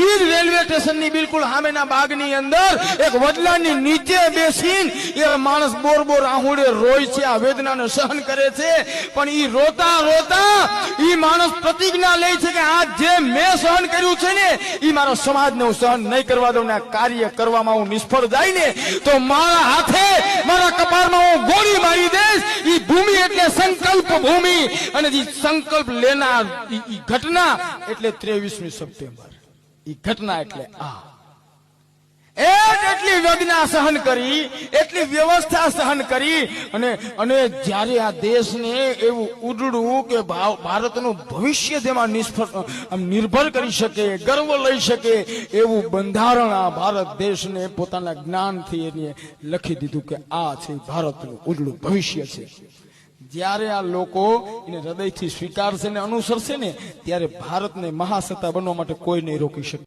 ઈ railway સ્ટેશનની બિલકુલ સામેના બાગની અંદર એક વડલાની નીચે બેસીને એ માણસ બોર બોર આહુડે રોય છે, આ વેદનાને સહન કરે છે. પણ ઈ રોતા રોતા ઈ માણસ પ્રતિજ્ઞા લે છે કે આ જે મેં સહન કર્યું છે ને ઈ મારા સમાજને હું સહન નહીં કરવા દઉં ને આ કાર્ય કરવામાં હું નિષ્ફળ જાય ને તો મારા હાથે મારા કપાળમાં હું ગોળી મારી દઈશ. ઈ ભૂમિ એટલે સંકલ્પ ભૂમિ, અને ઈ સંકલ્પ લેનાર ઈ ઘટના એટલે 23મી સપ્ટેમ્બર. ઈ ઘટના એટલે આ એટલી વેદના સહન કરી, એટલી વ્યવસ્થા સહન કરી, અને જ્યારે આ દેશને એવું ઉડડું કે ભારતનું ભવિષ્ય જેમાં નિર્ભર કરી શકે, ગર્વ લઈ શકે એવું બંધારણ આ ભારત દેશને પોતાના જ્ઞાનથી એને લખી દીધું કે આ છે ભારતનું ઉજળું ભવિષ્ય છે. જ્યારે આ લોકો એને હૃદયથી સ્વીકારશે ને અનુસરશે ને ત્યારે ભારતને મહાસત્તા બનવા માટે કોઈ નહીં રોકી શકે.